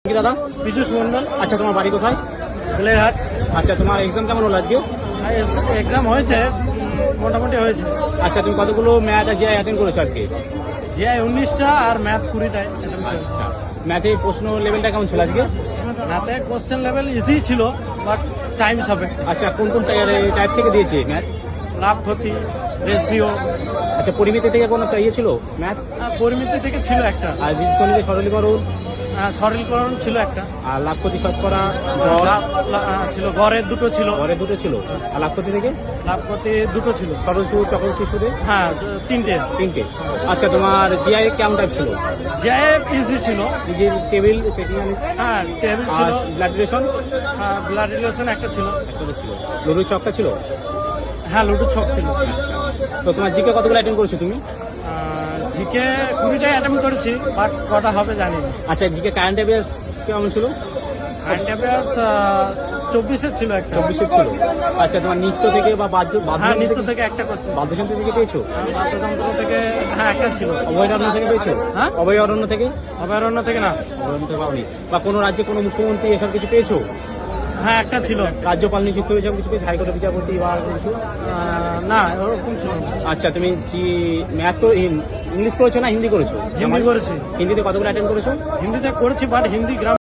কি দাদা? বিশেষ মন্ডল। আচ্ছা, তোমার বাড়ি কোথায়? বেলেরহাট। আচ্ছা, তোমার এক্সাম কেমন হলো আজকে? এক্সাম হয়েছে, মোটামুটি হয়েছে। আচ্ছা, তুমি কতগুলো ম্যাথ আর জিআই অ্যাটেন্ড করেছো আজকে? জিআই 19টা আর ম্যাথ 20টায়। আচ্ছা, ম্যাথে প্রশ্ন লেভেলটা কেমন ছিল আজকে? ম্যাথে কোশ্চেন লেভেল ইজি ছিল, বাট টাইম হবে। আচ্ছা, কোন কোন টাইপ থেকে দিয়েছে ম্যাথ? লাভ ক্ষতি, রেশিও। আচ্ছা, পরিমিতি থেকে কোনো ইয়ে ছিল ম্যাথ? পরিমিতি থেকে ছিল একটা, আর বীজগণিতে সরলীকরণ, সরলীকরণ ছিল একটা, আর লাভ ক্ষতি শতকরা ছিল গড়ের দুটো ছিল। ঘরে দুটো ছিল। আর লাভ ক্ষতি থেকে লাভ ক্ষতি দুটো ছিল। সরল সুদ, চক্রবর্তী সুদে হ্যাঁ, তিনটে। আচ্ছা, তোমার জিআই কেমন টাইপ ছিল? জিআই ইজি ছিল। নিজের টেবিল সেটিং, হ্যাঁ, টেবিল ছিল। ব্লাড রিলেশন, ব্লাড রিলেশন একটা ছিল। ছিল। লুডো ছকটা ছিল। হ্যাঁ, লুডো ছক ছিল। তো তোমার জিকে কতগুলো অ্যাটেন্ড করেছো তুমি? জিকে 20টায় অ্যাটেম্প করেছি, বাট কটা হবে জানি না। আচ্ছা, জিকে কারেন্ট অ্যাফেয়ার্স কেমন ছিল? কারেন্ট অ্যাফেয়ার্স 24-এর ছিল একটা। 24 ছিল। আচ্ছা, তোমার নৃত্য থেকে বা হ্যাঁ, নৃত্য থেকে একটা কোশ্চেন। বাদ্যযন্ত্র থেকে পেয়েছো? বাদ্যযন্ত্র থেকে হ্যাঁ একটা ছিল। অভয়ারণ্য থেকে পেয়েছো? হ্যাঁ, অভয়ারণ্য থেকে? অভয়ারণ্য থেকে না। অভয়ারণ্য থেকে পাওনি। বা কোনো রাজ্যে কোনো মুখ্যমন্ত্রী এসব কিছু পেয়েছো? হ্যাঁ, একটা ছিল। রাজ্যপাল নিযুক্ত এসব কিছু পেয়েছো? হাইকোর্টের বিচারপতি বা কিছু? না, ওরকম ছিল না। আচ্ছা, তুমি ম্যাথ তো ইংলিশ করেছো না হিন্দি করেছো? হিন্দি করেছি। হিন্দিতে কতগুলো অ্যাটেন্ড করেছো? হিন্দিতে করেছি, বাট হিন্দি গ্রাম